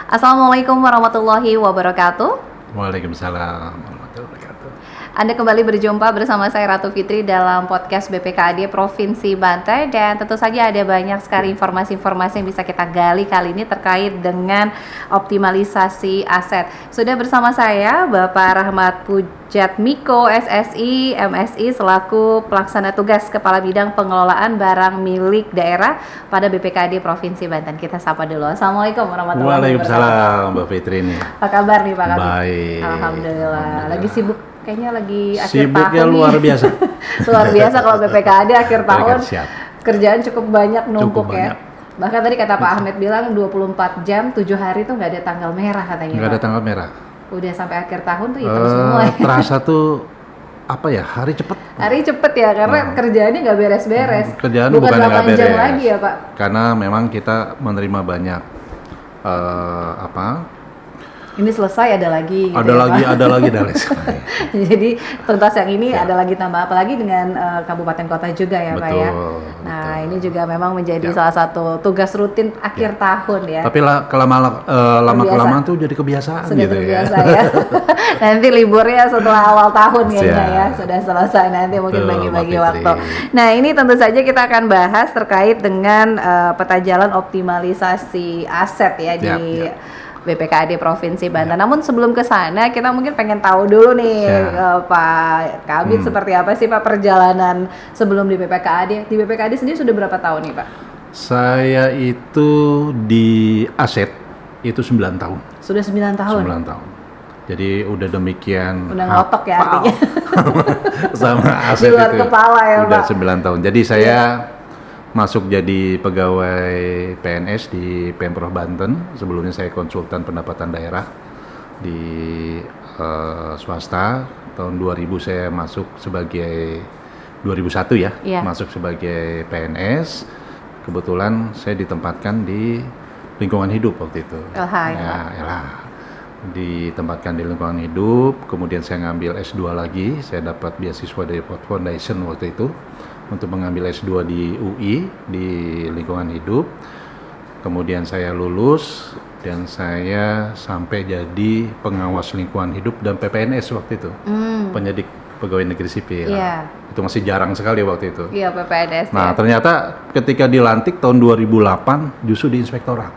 Assalamualaikum warahmatullahi wabarakatuh. Waalaikumsalam warahmatullahi wabarakatuh. Anda kembali berjumpa bersama saya Ratu Fitri dalam podcast BPKAD Provinsi Banten, dan tentu saja ada banyak sekali informasi-informasi yang bisa kita gali kali ini terkait dengan optimalisasi aset. Sudah bersama saya Bapak Rahmat Pujatmiko, SSI, MSI selaku pelaksana tugas Kepala Bidang Pengelolaan Barang Milik Daerah pada BPKAD Provinsi Banten. Kita sapa dulu. Assalamualaikum warahmatullahi wabarakatuh. Waalaikumsalam Mbak Fitri ini. Apa kabar nih Pak Kabit? Baik. Alhamdulillah. Lagi sibuk, kayaknya lagi akhir Sibuknya tahun luar nih. biasa. Luar biasa kalau BPKAD akhir tahun. Siap. Kerjaan cukup banyak numpuk Cukup ya. banyak. Bahkan tadi kata Pak Ahmed bilang 24 jam, 7 hari tuh nggak ada tanggal merah katanya. Nggak ada Pak. tanggal merah. Udah sampai akhir tahun tuh hitam semua ya. Terasa tuh apa ya, hari cepet. Hari cepet ya, karena kerjaannya nggak beres-beres. Kerjaan bukan bukannya 8 nggak jam beres. lagi ya Pak. Karena memang kita menerima banyak Ini selesai ada lagi. Gitu ada ya, lagi, Pak. ada lagi dan lain sebagainya. Jadi tuntas yang ini Ya. ada lagi tambah, apalagi dengan kabupaten kota juga ya Pak ya. Betul, Nah betul. ini juga memang menjadi Ya. salah satu tugas rutin akhir tahun ya. Tapi lama-kelamaan tuh jadi kebiasaan Sudah gitu terbiasa ya. ya. Nanti liburnya setelah awal tahun kayaknya ya. Siap. Sudah selesai, nanti mungkin Betul, bagi-bagi Mbak waktu. Fitri. Nah ini tentu saja kita akan bahas terkait dengan peta jalan optimalisasi aset ya di Ya. BPKAD Provinsi Banten. Namun sebelum ke sana kita mungkin pengen tahu dulu nih Pak Kabit seperti apa sih Pak perjalanan sebelum di BPKAD. Di BPKAD sendiri sudah berapa tahun nih Pak? Saya itu di aset itu 9 tahun. Sudah 9 tahun. 9 tahun. Jadi udah demikian Udah ngotok ya hafal artinya. sama aset Di luar itu. kepala ya, udah Pak. 9 tahun. Jadi saya masuk jadi pegawai PNS di Pemprov Banten. Sebelumnya saya konsultan pendapatan daerah di swasta. Tahun 2000 saya masuk sebagai 2001 ya, Iya. masuk sebagai PNS. Kebetulan saya ditempatkan di lingkungan hidup waktu itu. LH ya, Pak. LH. Ditempatkan di lingkungan hidup, kemudian saya ngambil S2 lagi. Saya dapat beasiswa dari Ford Foundation waktu itu untuk mengambil S2 di UI di lingkungan hidup. Kemudian saya lulus dan saya sampai jadi pengawas lingkungan hidup dan PPNS waktu itu. Penyidik pegawai negeri sipil. Iya. Itu masih jarang sekali waktu itu. Iya PPNS Nah, ya. ternyata ketika dilantik tahun 2008 justru di inspektorat.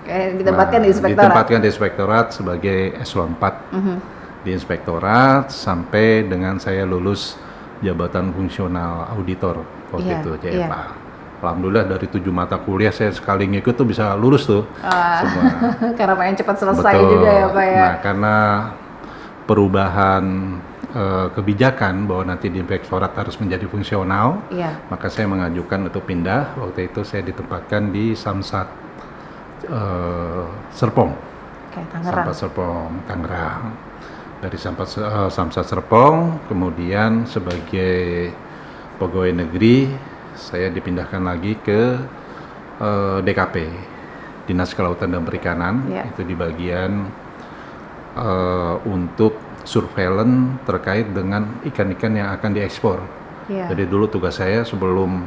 Ditempatkan di inspektorat. Ditempatkan di inspektorat sebagai eselon 4 di inspektorat sampai dengan saya lulus jabatan fungsional auditor waktu Iya, itu JFA. iya. Alhamdulillah dari 7 mata kuliah saya sekali ngikut tuh bisa lulus tuh semua. Karena pengen cepat selesai Betul. juga ya Pak ya. Nah, karena perubahan kebijakan bahwa nanti di inspektorat harus menjadi fungsional, Iya. maka saya mengajukan untuk pindah. Waktu itu saya ditempatkan di Samsat Serpong. Oke, Tangerang. Samsat Serpong, Tangerang. Dari Samsat Serpong, kemudian sebagai pegawai negeri, saya dipindahkan lagi ke DKP, Dinas Kelautan dan Perikanan. Ya. Itu di bagian untuk surveillance terkait dengan ikan-ikan yang akan diekspor. Iya. Jadi dulu tugas saya sebelum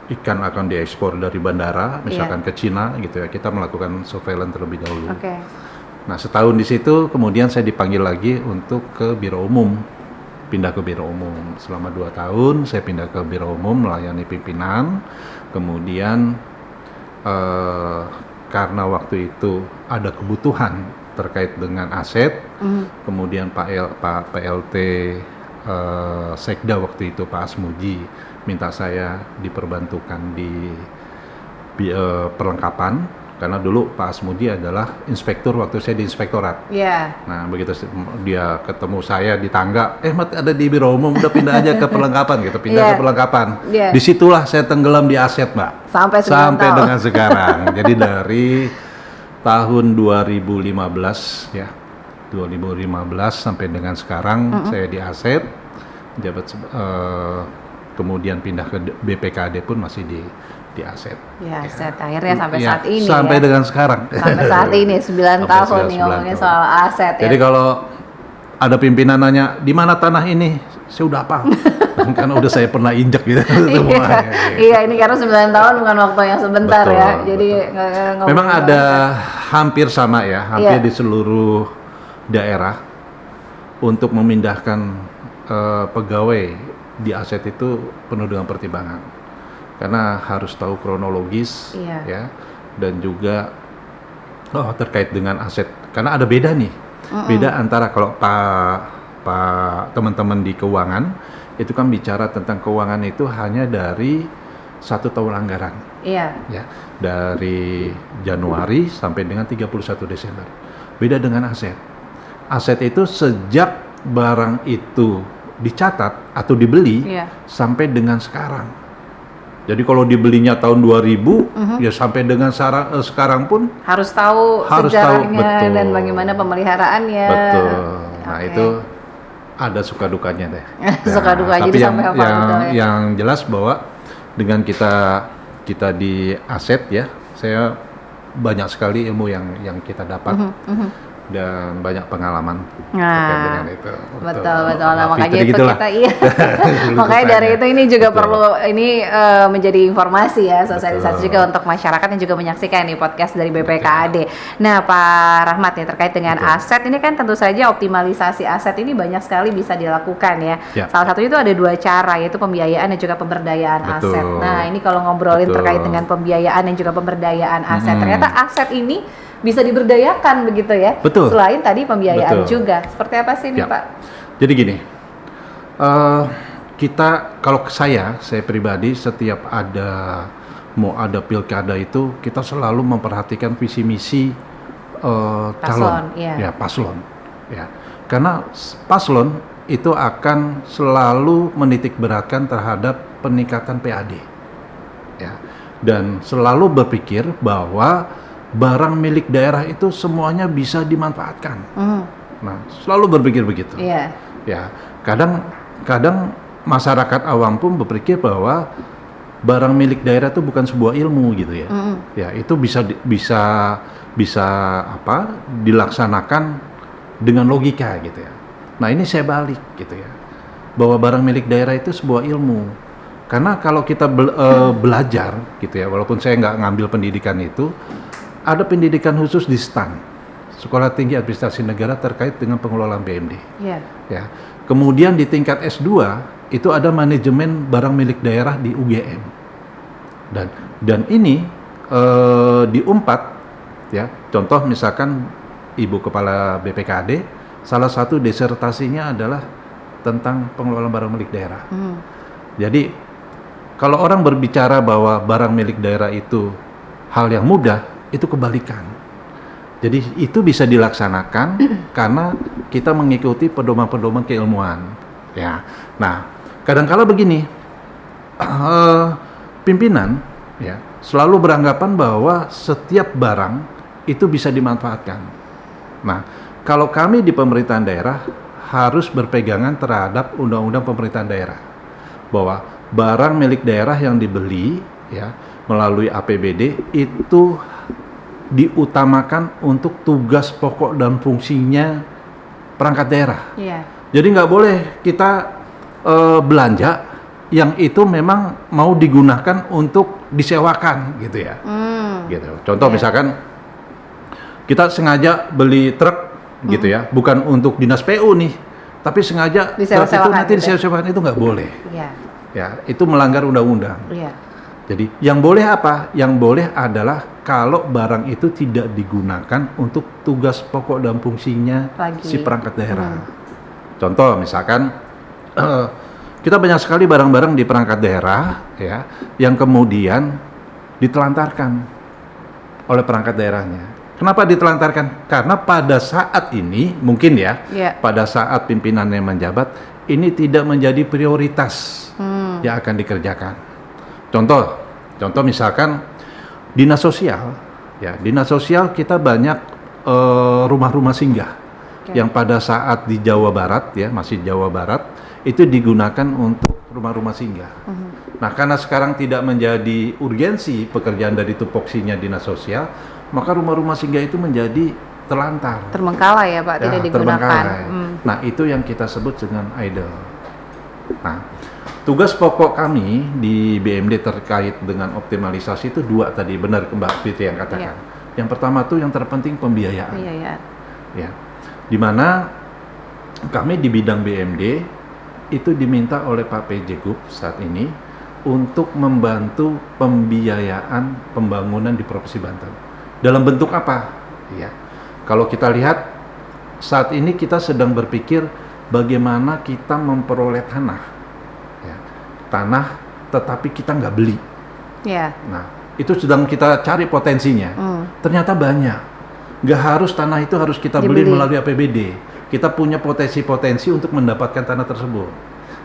ikan akan diekspor dari bandara, misalkan ke Cina gitu ya, kita melakukan surveillance terlebih dahulu. Oke. Nah, setahun di situ kemudian saya dipanggil lagi untuk ke Biro Umum. Pindah ke Biro Umum. Selama 2 tahun saya pindah ke Biro Umum melayani pimpinan. Kemudian karena waktu itu ada kebutuhan terkait dengan aset, kemudian Pak PLT Sekda waktu itu Pak Asmuji minta saya diperbantukan di perlengkapan. Karena dulu Pak Asmudi adalah inspektur waktu saya di inspektorat. Iya. Nah, begitu dia ketemu saya di tangga, Mat ada di Biro Umum, udah pindah aja ke perlengkapan gitu, pindah Iya. ke perlengkapan. Iya. Disitulah saya tenggelam di aset, Mbak. Sampai 9 Sampai tahun. dengan sekarang. Jadi dari tahun 2015 ya, 2015 sampai dengan sekarang saya di aset, kemudian pindah ke BPKAD pun masih di aset. Ya, aset akhirnya sampai Ya, saat ini sampai ya. dengan sekarang. Sampai saat ini 9 Sampai tahun nih 9 ngomongin tahun. soal aset ya. Jadi kalau ada pimpinan nanya, di mana tanah ini? Saya udah apa? Karena udah saya pernah injek gitu semuanya. Iya, ini karena 9 tahun bukan waktu yang sebentar Betul, ya. Jadi Memang ada hampir sama ya, hampir di seluruh daerah untuk memindahkan pegawai di aset itu penuh dengan pertimbangan. Karena harus tahu kronologis ya, dan juga terkait dengan aset. Karena ada beda nih. Beda antara kalau teman-teman di keuangan itu kan bicara tentang keuangan itu hanya dari 1 tahun anggaran. Ya, dari Januari sampai dengan 31 Desember. Beda dengan aset. Aset itu sejak barang itu dicatat atau dibeli sampai dengan sekarang. Jadi kalau dibelinya tahun 2000 ya sampai dengan sekarang pun harus tahu sejarahnya dan bagaimana pemeliharaannya. Betul. Nah, itu ada suka dukanya deh. Suka duka tapi jadi sampai hafal betul ya. Yang jelas bahwa dengan kita di aset ya, saya banyak sekali ilmu yang kita dapat. Dan banyak pengalaman terkait dengan itu. Betul. Nah, makanya itu kita makanya dari itu ini juga perlu menjadi informasi ya, sosialisasi juga untuk masyarakat yang juga menyaksikan nih podcast dari BPKAD. Nah, Pak Rahmat nih terkait dengan aset ini kan tentu saja optimalisasi aset ini banyak sekali bisa dilakukan ya. Salah satunya itu ada 2 cara, yaitu pembiayaan dan juga pemberdayaan aset. Nah, ini kalau ngobrolin terkait dengan pembiayaan dan juga pemberdayaan aset, ternyata aset ini bisa diberdayakan begitu ya. Betul. Selain tadi pembiayaan juga. Seperti apa sih nih Pak? Jadi gini, kalau saya pribadi setiap mau ada pilkada itu kita selalu memperhatikan visi misi calon, paslon. Ya, karena paslon itu akan selalu menitik beratkan terhadap peningkatan PAD. Ya, dan selalu berpikir bahwa barang milik daerah itu semuanya bisa dimanfaatkan. Nah, selalu berpikir begitu. Ya, kadang masyarakat awam pun berpikir bahwa barang milik daerah itu bukan sebuah ilmu gitu ya. Ya, itu bisa dilaksanakan dengan logika gitu ya. Nah, ini saya balik gitu ya. Bahwa barang milik daerah itu sebuah ilmu. Karena kalau kita belajar gitu ya, walaupun saya nggak ngambil pendidikan itu, ada pendidikan khusus di STAN, Sekolah Tinggi Administrasi Negara terkait dengan pengelolaan BMD. Ya. Kemudian di tingkat S2 itu ada manajemen barang milik daerah di UGM. Dan ini di UNPAD ya. Contoh misalkan Ibu Kepala BPKAD, salah satu disertasinya adalah tentang pengelolaan barang milik daerah. Jadi kalau orang berbicara bahwa barang milik daerah itu hal yang mudah, itu kebalikan. Jadi itu bisa dilaksanakan karena kita mengikuti pedoman-pedoman keilmuan. Ya. Nah, kadang-kala begini, pimpinan ya selalu beranggapan bahwa setiap barang itu bisa dimanfaatkan. Nah, kalau kami di pemerintahan daerah harus berpegangan terhadap undang-undang pemerintahan daerah bahwa barang milik daerah yang dibeli ya melalui APBD itu diutamakan untuk tugas pokok dan fungsinya perangkat daerah. Jadi nggak boleh kita belanja yang itu memang mau digunakan untuk disewakan gitu ya. Gitu. Contoh misalkan kita sengaja beli truk gitu ya, bukan untuk dinas PU nih, tapi sengaja truk itu nanti disewakan, itu nggak boleh. Ya, itu melanggar undang-undang. Jadi yang boleh apa? Yang boleh adalah kalau barang itu tidak digunakan untuk tugas pokok dan fungsinya si perangkat daerah. Contoh misalkan kita banyak sekali barang-barang di perangkat daerah ya yang kemudian ditelantarkan oleh perangkat daerahnya. Kenapa ditelantarkan? Karena pada saat ini mungkin pada saat pimpinannya menjabat ini tidak menjadi prioritas yang akan dikerjakan. Contoh misalkan dinas sosial, ya dinas sosial kita banyak rumah-rumah singgah yang pada saat di Jawa Barat ya masih Jawa Barat itu digunakan untuk rumah-rumah singgah. Nah karena sekarang tidak menjadi urgensi pekerjaan dari tupoksinya dinas sosial, maka rumah-rumah singgah itu menjadi terlantar, terbengkalai ya Pak, tidak digunakan. Nah itu yang kita sebut dengan idle. Nah, tugas pokok kami di BMD terkait dengan optimalisasi itu 2 tadi, benar Mbak Fitri yang katakan. Yang pertama tuh yang terpenting pembiayaan. Pembiayaan. Ya, dimana kami di bidang BMD itu diminta oleh Pak PJ Gub saat ini untuk membantu pembiayaan pembangunan di Provinsi Banten. Dalam bentuk apa? Ya, kalau kita lihat saat ini kita sedang berpikir bagaimana kita memperoleh tanah, ya, tanah tetapi kita nggak beli. Ya. Nah, itu sedang kita cari potensinya. Ternyata banyak. Nggak harus tanah itu harus kita beli melalui APBD. Kita punya potensi-potensi untuk mendapatkan tanah tersebut.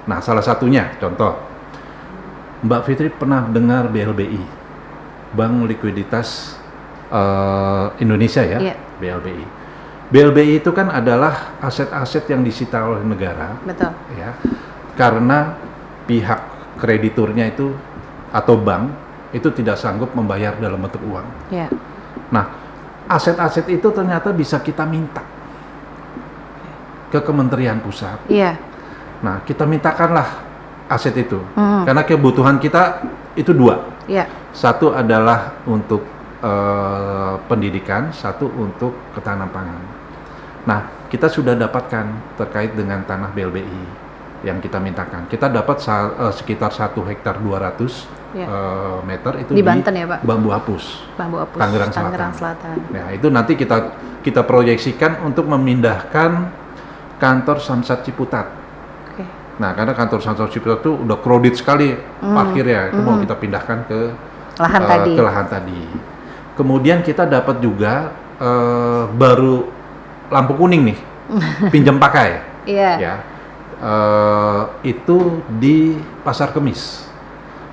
Nah, salah satunya, contoh, Mbak Fitri pernah dengar BLBI, Bank Likuiditas Indonesia ya, Iya. BLBI. BLBI itu kan adalah aset-aset yang disita oleh negara. Betul. Ya, karena pihak krediturnya itu atau bank itu tidak sanggup membayar dalam bentuk uang. Ya. Nah, aset-aset itu ternyata bisa kita minta ke Kementerian Pusat. Iya. Nah, kita mintakanlah aset itu, karena kebutuhan kita itu dua. Iya. Satu adalah untuk pendidikan, satu untuk ketahanan pangan. Nah, kita sudah dapatkan terkait dengan tanah BLBI yang kita mintakan. Kita dapat sekitar 1 hektar 200 meter itu di Banten ya, Pak? Bambu Apus, Tangerang Selatan. Nah, itu nanti kita proyeksikan untuk memindahkan kantor Samsat Ciputat. Oke. Nah, karena kantor Samsat Ciputat itu udah crowded sekali parkirnya, itu mau kita pindahkan ke lahan tadi. Kemudian kita dapat juga baru lampu kuning nih, pinjam pakai. Iya. Ya, itu di Pasar Kemis.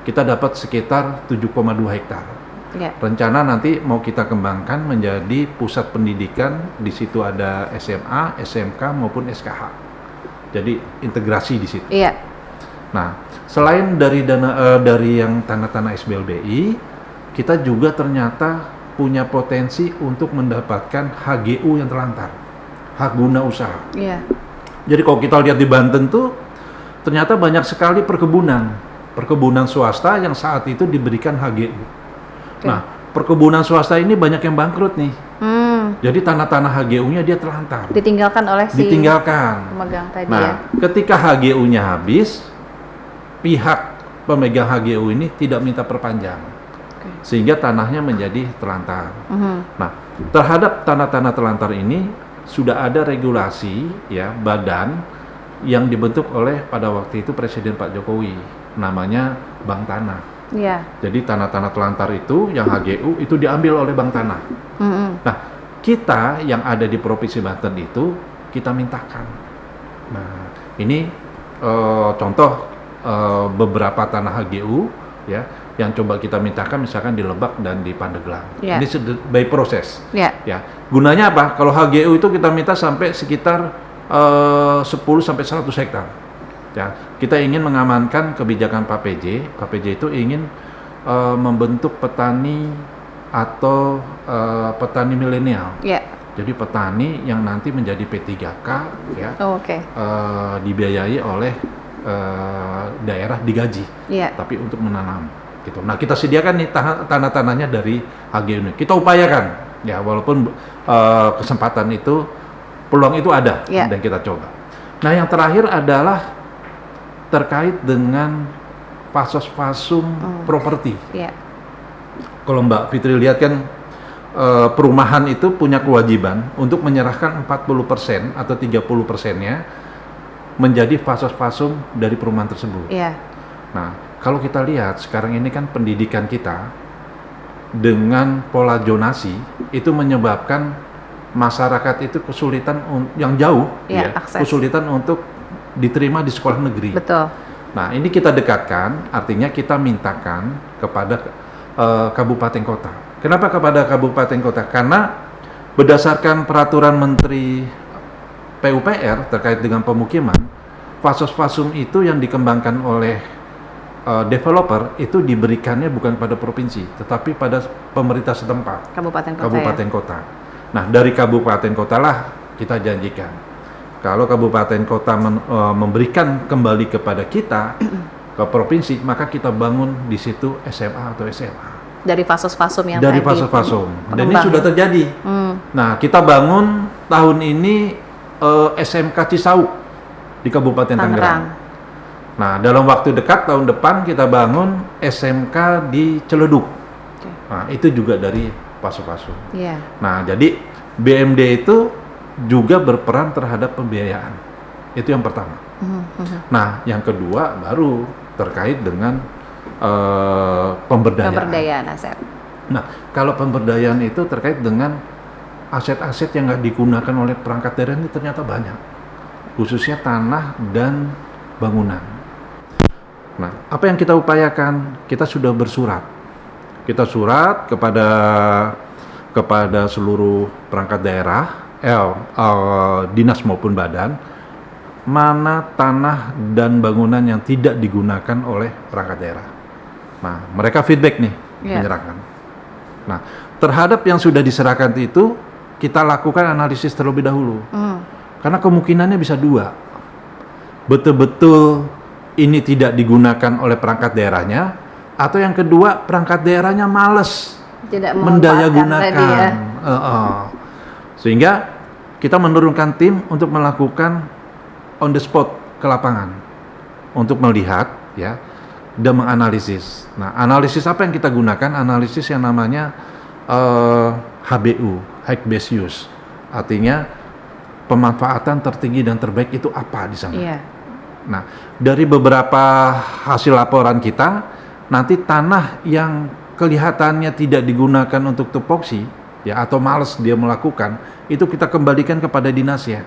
Kita dapat sekitar 7,2 hektar. Ya. Rencana nanti mau kita kembangkan menjadi pusat pendidikan. Di situ ada SMA, SMK maupun SKH. Jadi integrasi di situ. Iya. Nah, selain dari dari yang tanah-tanah SBLBI, kita juga ternyata punya potensi untuk mendapatkan HGU yang terlantar, hak guna usaha. Iya. Jadi kalau kita lihat di Banten tuh ternyata banyak sekali perkebunan swasta yang saat itu diberikan HGU. Okay. Nah, perkebunan swasta ini banyak yang bangkrut nih. Jadi tanah-tanah HGU-nya dia terlantar. Ditinggalkan oleh si pemegang tadi. Nah, ketika HGU-nya habis, pihak pemegang HGU ini tidak minta perpanjang. Okay. Sehingga tanahnya menjadi terlantar. Nah, terhadap tanah-tanah terlantar ini sudah ada regulasi ya, badan yang dibentuk oleh pada waktu itu Presiden Pak Jokowi, namanya Bank Tanah. Iya. Jadi tanah-tanah terlantar itu yang HGU itu diambil oleh Bank Tanah. Nah, kita yang ada di Provinsi Banten itu kita mintakan. Nah, ini contoh beberapa tanah HGU ya yang coba kita mintakan, misalkan di Lebak dan di Pandeglang. Yeah. Ini by proses. Yeah. Ya. Gunanya apa? Kalau HGU itu kita minta sampai sekitar 10 sampai 100 hektar. Ya, kita ingin mengamankan kebijakan Pak PJ. Pak PJ itu ingin membentuk petani atau petani milenial. Yeah. Jadi petani yang nanti menjadi P3K ya. Oh, okay. Dibiayai oleh daerah digaji. Yeah. Tapi untuk menanam gitu. Nah, kita sediakan nih tanah-tanahnya dari HGU ini. Kita upayakan ya, walaupun kesempatan itu, peluang itu ada. Yeah. Dan kita coba. Nah, yang terakhir adalah terkait dengan fasos-fasum properti. Yeah. Kalau Mbak Fitri lihat kan perumahan itu punya kewajiban untuk menyerahkan 40% atau 30%-nya menjadi fasos-fasum dari perumahan tersebut. Yeah. Nah, kalau kita lihat sekarang ini kan pendidikan kita dengan pola zonasi itu menyebabkan masyarakat itu kesulitan yang jauh, ya, kesulitan untuk diterima di sekolah negeri. Betul. Nah, ini kita dekatkan, artinya kita mintakan kepada kabupaten kota. Kenapa kepada kabupaten kota? Karena berdasarkan peraturan Menteri PUPR terkait dengan pemukiman, fasos-fasum itu yang dikembangkan oleh developer itu diberikannya bukan pada provinsi, tetapi pada pemerintah setempat, kabupaten kota. Nah, dari kabupaten kota lah kita janjikan, kalau kabupaten kota memberikan kembali kepada kita ke provinsi, maka kita bangun di situ SMA atau SMA. Dari Vasos-Fasum yang dari tadi. Vasos-Fasum. Dan ini Pengembang. sudah terjadi. Nah, kita bangun tahun ini SMK Cisauk di Kabupaten Tangerang. Nah, dalam waktu dekat tahun depan kita bangun SMK di Ciledug. Nah, itu juga dari Vasos-Fasum. Iya. Nah, jadi BMD itu juga berperan terhadap pembiayaan. Itu yang pertama. Nah, yang kedua baru terkait dengan pemberdayaan. Pemberdayaan aset. Nah, kalau pemberdayaan itu terkait dengan aset-aset yang nggak digunakan oleh perangkat daerah ini ternyata banyak, khususnya tanah dan bangunan. Nah, apa yang kita upayakan? Kita sudah bersurat. Kita surat kepada seluruh perangkat daerah, dinas maupun badan, mana tanah dan bangunan yang tidak digunakan oleh perangkat daerah. Nah, mereka feedback nih, menyerahkan. Nah, terhadap yang sudah diserahkan itu, kita lakukan analisis terlebih dahulu. Karena kemungkinannya bisa dua. Betul-betul ini tidak digunakan oleh perangkat daerahnya, atau yang kedua, perangkat daerahnya males mendayagunakan. Sehingga kita menurunkan tim untuk melakukan on the spot ke lapangan untuk melihat ya dan menganalisis. Nah, analisis apa yang kita gunakan? Analisis yang namanya HBU, High Base Use. Artinya pemanfaatan tertinggi dan terbaik itu apa di sana. Iya. Nah, dari beberapa hasil laporan kita, nanti tanah yang kelihatannya tidak digunakan untuk tupoksi ya atau malas dia melakukan, itu kita kembalikan kepada dinasnya.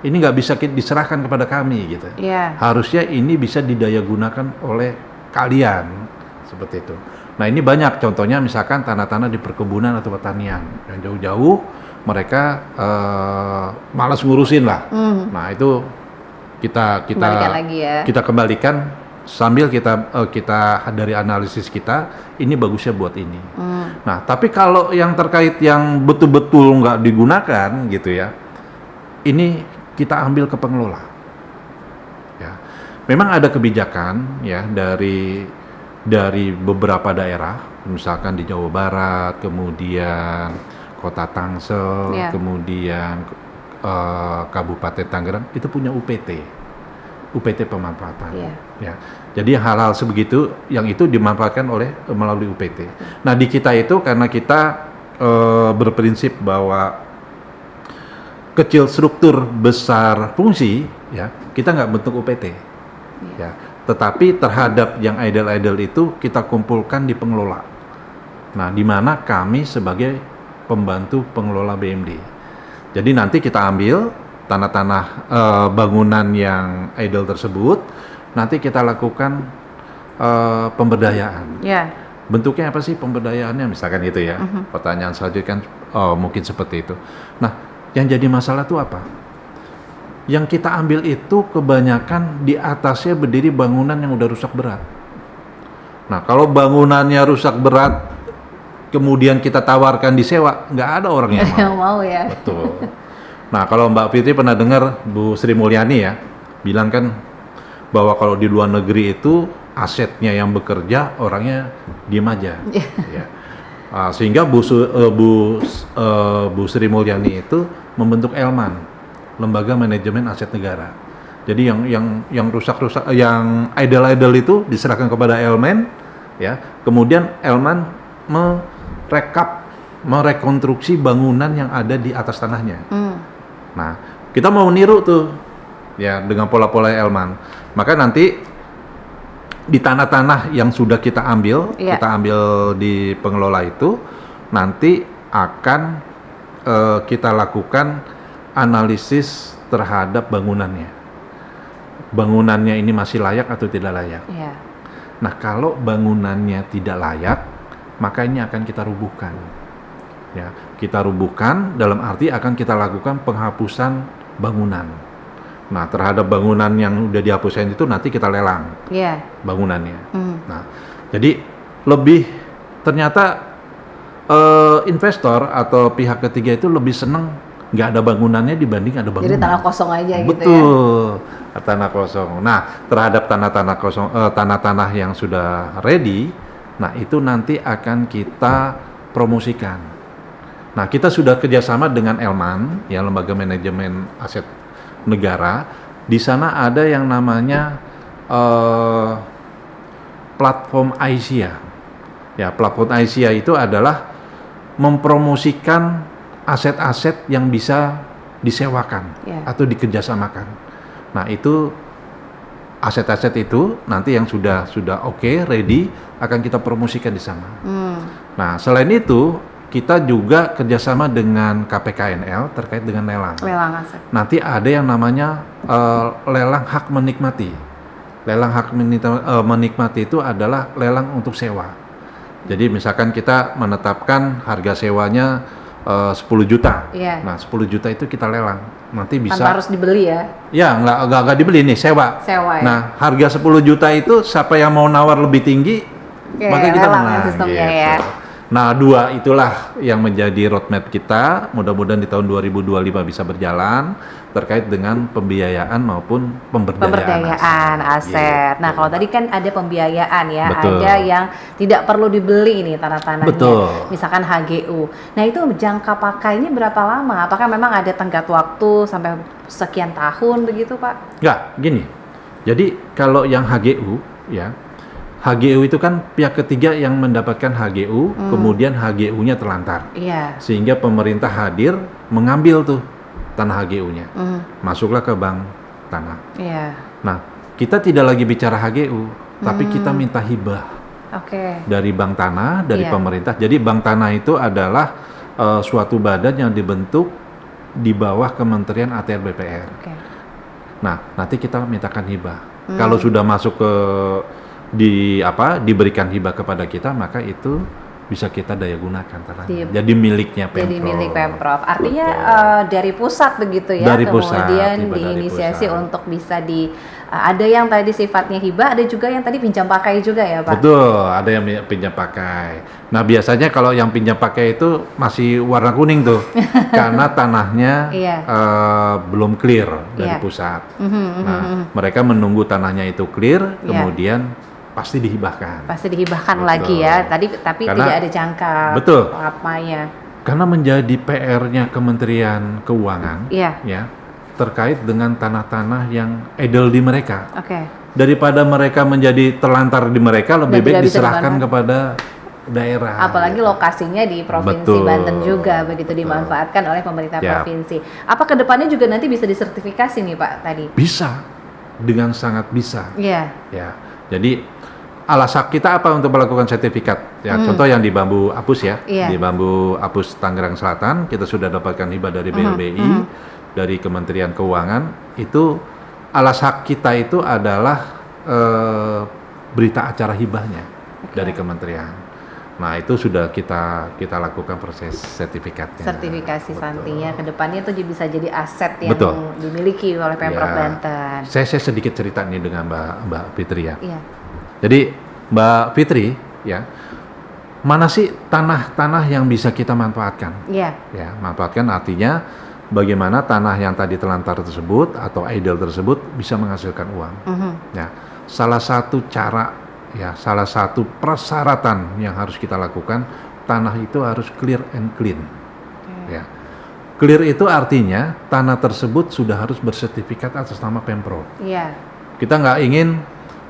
Ini nggak bisa diserahkan kepada kami gitu. Yeah. Harusnya ini bisa didayagunakan oleh kalian seperti itu. Nah, ini banyak contohnya, misalkan tanah-tanah di perkebunan atau pertanian yang jauh-jauh mereka malas ngurusin lah. Nah, itu kita kembalikan lagi ya. Kita kembalikan sambil kita dari analisis kita ini bagusnya buat ini. Nah, tapi kalau yang terkait yang betul-betul nggak digunakan gitu ya, ini kita ambil ke pengelola. Ya, memang ada kebijakan ya dari beberapa daerah, misalkan di Jawa Barat, kemudian Kota Tangsel, kemudian Kabupaten Tangerang itu punya UPT pemanfaatan. Ya, jadi hal-hal sebegitu yang itu dimanfaatkan melalui UPT. Nah, di kita itu karena kita berprinsip bahwa kecil struktur besar fungsi, ya kita nggak bentuk UPT, ya. Tetapi terhadap yang idle itu kita kumpulkan di pengelola. Nah, di mana kami sebagai pembantu pengelola BMD. Jadi nanti kita ambil tanah-tanah bangunan yang idle tersebut, nanti kita lakukan pemberdayaan. Bentuknya apa sih pemberdayaannya? Misalkan itu ya. Pertanyaan selanjutnya kan mungkin seperti itu. Nah, yang jadi masalah itu apa? Yang kita ambil itu kebanyakan di atasnya berdiri bangunan yang udah rusak berat. Nah, kalau bangunannya rusak berat, kemudian kita tawarkan disewa, nggak ada orang yang mau ya. Betul. Nah, kalau Mbak Fitri pernah dengar Bu Sri Mulyani ya, bilang kan bahwa kalau di luar negeri itu asetnya yang bekerja, orangnya diem aja. Ya. Sehingga Bu Sri Mulyani itu membentuk Elman, Lembaga Manajemen Aset Negara. Jadi yang rusak-rusak, yang idle itu diserahkan kepada Elman, ya. Kemudian Elman merekonstruksi bangunan yang ada di atas tanahnya. Nah, kita mau niru tuh, ya dengan pola-pola Elman. Maka nanti di tanah-tanah yang sudah kita ambil di pengelola itu, nanti akan kita lakukan analisis terhadap bangunannya. Bangunannya ini masih layak atau tidak layak. Nah, kalau bangunannya tidak layak, maka ini akan kita rubuhkan. Ya, kita rubuhkan dalam arti akan kita lakukan penghapusan bangunan. Nah, terhadap bangunan yang udah dihapuskan itu nanti kita lelang bangunannya. Nah, jadi lebih ternyata investor atau pihak ketiga itu lebih senang nggak ada bangunannya dibanding ada bangunan. Jadi tanah kosong aja. Betul, gitu ya. Tanah kosong. Nah, terhadap tanah-tanah kosong, tanah-tanah yang sudah ready, Nah, itu nanti akan kita promosikan. Nah, kita sudah kerjasama dengan Elman, ya, Lembaga Manajemen Aset Negara. Di sana ada yang namanya platform Aisyah. Ya, platform Aisyah itu adalah mempromosikan aset-aset yang bisa disewakan atau dikerjasamakan. Nah, itu aset-aset itu nanti yang sudah oke, ready, akan kita promosikan di sana. Nah, selain itu kita juga kerjasama dengan KPKNL terkait dengan lelang. Lelang aset. Nanti ada yang namanya lelang hak menikmati. Lelang hak menikmati itu adalah lelang untuk sewa. Jadi misalkan kita menetapkan harga sewanya 10 juta. Nah, 10 juta itu kita lelang. Nanti bisa. Tanpa harus dibeli ya? Ya, nggak dibeli nih, sewa. Sewa ya. Nah, harga 10 juta itu siapa yang mau nawar lebih tinggi, maka kita menang. Sistemnya gitu. Ya. Nah, 2 itulah yang menjadi roadmap kita. Mudah-mudahan di tahun 2025 bisa berjalan terkait dengan pembiayaan maupun pemberdayaan aset. Gitu. Nah, kalau tadi kan ada pembiayaan ya, Betul. ada yang tidak perlu dibeli nih tanah-tanahnya. Betul. Misalkan HGU. Nah, itu jangka pakainya berapa lama? Apakah memang ada tenggat waktu sampai sekian tahun begitu, Pak? Nggak, gini. Jadi kalau yang HGU ya, HGU itu kan pihak ketiga yang mendapatkan HGU, kemudian HGU-nya terlantar. Iya. Sehingga pemerintah hadir mengambil tuh tanah HGU-nya. Masuklah ke bank tanah. Iya. Nah, kita tidak lagi bicara HGU, tapi kita minta hibah. Oke. Dari bank tanah, dari Iya. pemerintah. Jadi bank tanah itu adalah suatu badan yang dibentuk di bawah Kementerian ATR BPR. Oke. Nah, nanti kita mintakan hibah. Kalau sudah masuk ke diberikan hibah kepada kita, maka itu bisa kita daya gunakan tanahnya. Jadi miliknya Pemprov. Jadi milik Pemprov. Artinya dari pusat begitu ya. Dari pusat, kemudian hibah dari diinisiasi pusat. untuk bisa ada yang tadi sifatnya hibah, ada juga yang tadi pinjam pakai juga ya, Pak. Betul, ada yang pinjam pakai. Nah, biasanya kalau yang pinjam pakai itu masih warna kuning tuh, karena tanahnya belum clear dari pusat. Nah, mereka menunggu tanahnya itu clear, kemudian pasti dihibahkan. Pasti dihibahkan Betul. lagi ya. Tapi Karena, tidak ada jangka lamanya. Karena menjadi PR-nya Kementerian Keuangan, ya, terkait dengan tanah-tanah yang edel di mereka. Daripada mereka menjadi terlantar di mereka, lebih baik diserahkan kepada daerah. Apalagi lokasinya di Provinsi Banten juga begitu dimanfaatkan oleh pemerintah provinsi. Apa kedepannya juga nanti bisa disertifikasi nih, Pak, tadi? Bisa, dengan sangat bisa. Iya. Ya, jadi alasan kita apa untuk melakukan sertifikat? Ya, contoh yang di Bambu Apus ya, di Bambu Apus Tangerang Selatan kita sudah dapatkan hibah dari BLBI, dari Kementerian Keuangan. Itu alas hak kita itu adalah berita acara hibahnya dari kementerian. Nah, itu sudah kita lakukan proses sertifikatnya. Sertifikasi santinya kedepannya itu bisa jadi aset yang dimiliki oleh Pemprov Banten. Saya sedikit cerita nih dengan Mbak Fitri ya. Iya. Jadi Mbak Fitri ya, mana sih tanah-tanah yang bisa kita manfaatkan? Iya. Ya, manfaatkan artinya bagaimana tanah yang tadi telantar tersebut atau idle tersebut bisa menghasilkan uang. Ya, salah satu cara ya, salah satu persyaratan yang harus kita lakukan, tanah itu harus clear and clean. Ya. Clear itu artinya tanah tersebut sudah harus bersertifikat atas nama Pemprov. Iya. Kita nggak ingin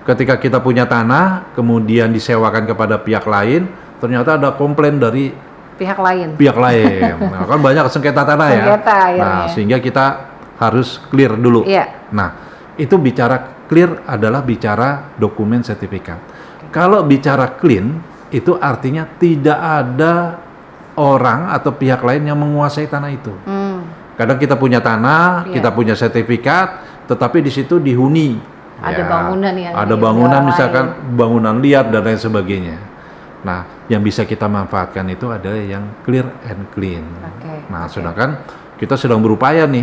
ketika kita punya tanah, kemudian disewakan kepada pihak lain, ternyata ada komplain dari pihak lain. Nah, kan banyak sengketa tanah ya. Nah, sehingga kita harus clear dulu. Nah, itu bicara clear adalah bicara dokumen sertifikat. Kalau bicara clean, itu artinya tidak ada orang atau pihak lain yang menguasai tanah itu. Kadang kita punya tanah, kita punya sertifikat, tetapi di situ dihuni. Ada bangunan yang ada bangunan misalkan bangunan liar dan lain sebagainya. Nah, yang bisa kita manfaatkan itu adalah yang clear and clean. Nah, sedangkan kita sedang berupaya nih,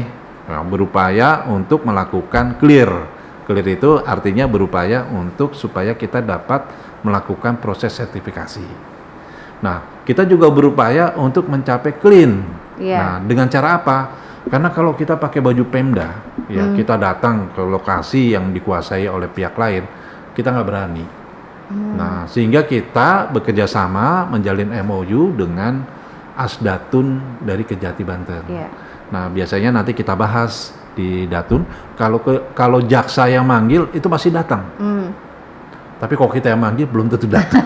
berupaya untuk melakukan clear. Clear itu artinya berupaya untuk supaya kita dapat melakukan proses sertifikasi. Nah, kita juga berupaya untuk mencapai clean. Nah, dengan cara apa? Karena kalau kita pakai baju Pemda, ya kita datang ke lokasi yang dikuasai oleh pihak lain, kita nggak berani. Nah, sehingga kita bekerja sama menjalin MOU dengan Asdatun dari Kejati Banten. Iya. Nah, biasanya nanti kita bahas di Datun, kalau jaksa yang manggil itu masih datang. Tapi kalau kita yang manggil belum tentu datang.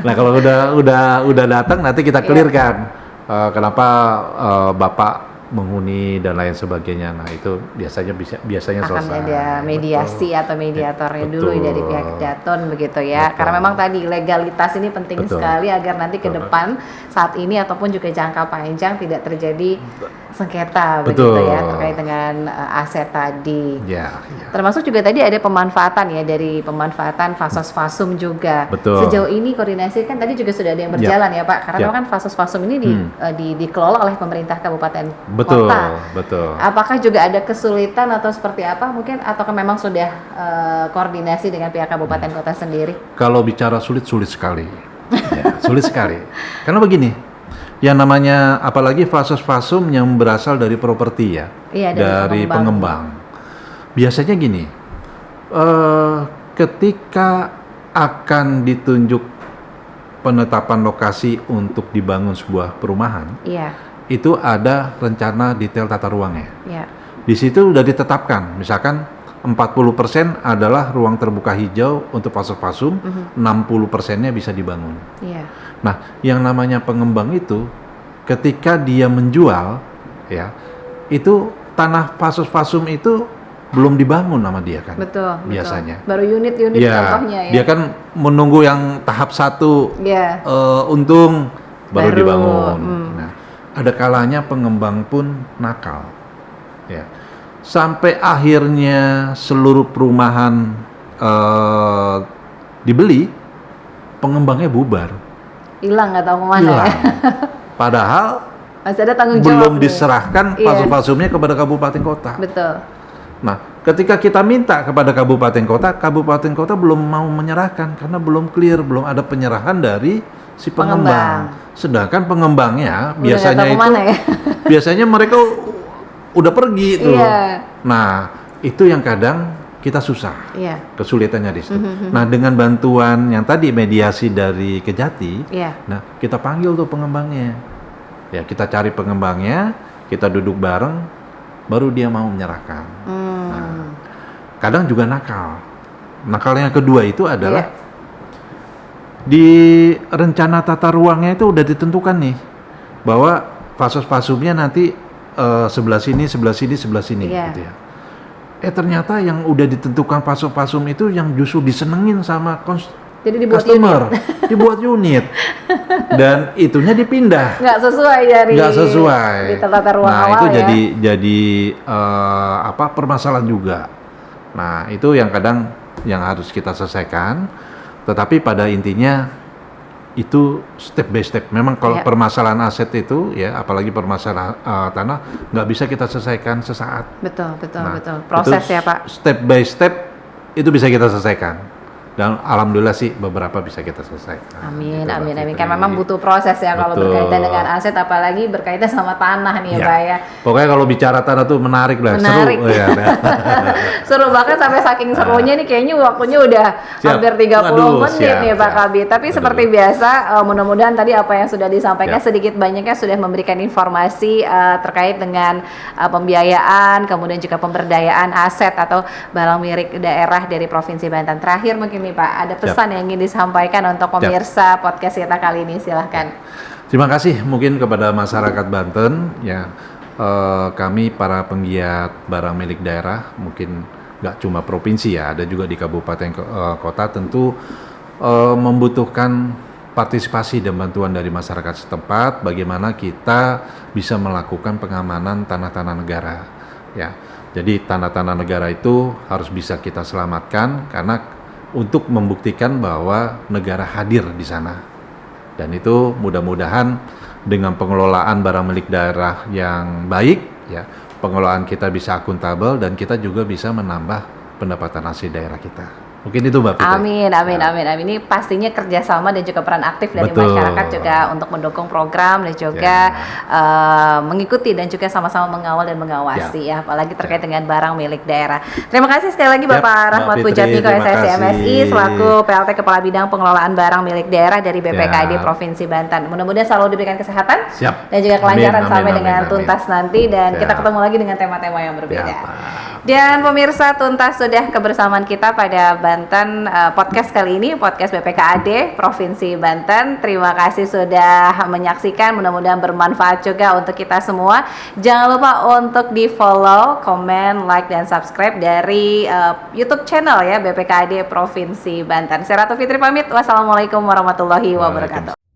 Nah, kalau udah datang nanti kita clearkan kenapa Bapak menghuni dan lain sebagainya. Nah, itu biasanya Akan selesai. ada mediasi atau mediatornya dulu Betul. dari pihak Datun begitu ya. Betul. Karena memang tadi legalitas ini penting Betul. sekali agar nanti ke depan saat ini ataupun juga jangka panjang tidak terjadi sengketa begitu Betul. ya terkait dengan aset tadi. Ya. Termasuk juga tadi ada pemanfaatan ya, dari pemanfaatan fasos-fasum juga. Betul. Sejauh ini koordinasi kan tadi juga sudah ada yang berjalan ya Pak, karena Ya. kan fasos-fasum ini dikelola oleh pemerintah kabupaten Betul, kota. betul. Apakah juga ada kesulitan atau seperti apa mungkin, ataukah memang sudah koordinasi dengan pihak kabupaten kota sendiri? Kalau bicara sulit sekali. Ya, sulit sekali. Karena begini, yang namanya apalagi fasum yang berasal dari properti ya, Iya, dari pengembang. Biasanya gini, ketika akan ditunjuk penetapan lokasi untuk dibangun sebuah perumahan, Iya, itu ada rencana detail tata ruangnya. iya, Di situ sudah ditetapkan, misalkan 40% adalah ruang terbuka hijau untuk fasum, 60%-nya bisa dibangun. iya. Nah, yang namanya pengembang itu ketika dia menjual, ya, itu tanah fasum itu belum dibangun sama dia kan. Betul, biasanya. Baru unit-unit contohnya ya. Dia kan menunggu yang tahap 1 Iya. untung baru dibangun. mm. Nah, ada kalanya pengembang pun nakal, ya. Sampai akhirnya seluruh perumahan dibeli, pengembangnya bubar. Hilang nggak tahu kemana Hilang. ya. Padahal Masih ada tanggung jawab belum nih. diserahkan Iya. fasum-fasumnya kepada kabupaten kota. Betul. Nah, ketika kita minta kepada kabupaten kota belum mau menyerahkan karena belum clear, belum ada penyerahan dari si pengembang. Sedangkan pengembangnya Udah biasanya nggak tahu itu kemana ya. biasanya mereka udah pergi tuh. Iya. Nah, itu yang kadang kita susah. Iya. Kesulitannya di situ. Nah, dengan bantuan yang tadi mediasi dari Kejati, Iya. nah kita panggil tuh pengembangnya. Ya, kita cari pengembangnya, kita duduk bareng, baru dia mau menyerahkan. Nah, kadang juga nakal. Nakal yang kedua itu adalah di rencana tata ruangnya itu udah ditentukan nih bahwa fasumnya nanti sebelah sini, Iya. gitu ya. Ternyata yang udah ditentukan fasum itu yang justru disenengin sama Jadi dibuat customer, dibuat unit, dan itunya dipindah. nggak sesuai dari Nggak sesuai. di tata ruang Nah, awal itu ya. jadi permasalahan juga. Nah, itu yang kadang yang harus kita selesaikan. Tetapi pada intinya itu step by step. Memang kalau permasalahan aset itu ya, apalagi permasalahan tanah, nggak bisa kita selesaikan sesaat. Betul. Nah, Proses itu ya Pak. Step by step itu bisa kita selesaikan. Dan alhamdulillah sih beberapa bisa kita selesaikan. Amin, Gitu, amin, Mbak amin. Fitri. Kan memang butuh proses ya kalau Betul. berkaitan dengan aset, apalagi berkaitan sama tanah nih ya, Ya. Pak ya. Pokoknya kalau bicara tanah tuh menarik lah, Menarik. seru. Ya, Seru banget, sampai saking serunya nih kayaknya waktunya udah Siap. hampir 30 Aduh, menit siap, nih Pak siap. Kabid. Tapi Aduh. seperti biasa, mudah-mudahan tadi apa yang sudah disampaikan Siap. sedikit banyaknya sudah memberikan informasi terkait dengan pembiayaan, kemudian juga pemberdayaan aset atau barang milik daerah dari Provinsi Banten. Terakhir mungkin nih Pak, ada pesan yang ingin disampaikan untuk pemirsa podcast kita kali ini, silahkan. Terima kasih mungkin kepada masyarakat Banten ya, kami para penggiat barang milik daerah, mungkin nggak cuma provinsi ya, ada juga di kabupaten kota, tentu membutuhkan partisipasi dan bantuan dari masyarakat setempat bagaimana kita bisa melakukan pengamanan tanah-tanah negara ya. Jadi tanah-tanah negara itu harus bisa kita selamatkan karena untuk membuktikan bahwa negara hadir di sana. Dan itu mudah-mudahan dengan pengelolaan barang milik daerah yang baik ya, pengelolaan kita bisa akuntabel dan kita juga bisa menambah pendapatan asli daerah kita. Mungkin itu Mbak Fitri. Amin. Ini pastinya kerjasama dan juga peran aktif dari Betul. masyarakat juga untuk mendukung program dan juga mengikuti dan juga sama-sama mengawal dan mengawasi ya, apalagi terkait dengan barang milik daerah. Terima kasih sekali lagi Bapak Mbak Rahmat Fitri, Pujatmiko terima SSI kasih. MSI selaku PLT Kepala Bidang Pengelolaan Barang Milik Daerah dari BPKAD Provinsi Banten. Mudah-mudahan selalu diberikan kesehatan Siap. dan juga kelancaran Amin, sampai amin, dengan amin. tuntas nanti, dan Siap. kita ketemu lagi dengan tema-tema yang berbeda. Siap. Dan pemirsa, tuntas sudah kebersamaan kita pada Banten podcast kali ini, podcast BPKAD Provinsi Banten. Terima kasih sudah menyaksikan, mudah-mudahan bermanfaat juga untuk kita semua. Jangan lupa untuk di follow, komen, like, dan subscribe dari YouTube channel ya BPKAD Provinsi Banten. Saya Ratu Fitri pamit, wassalamualaikum warahmatullahi wabarakatuh.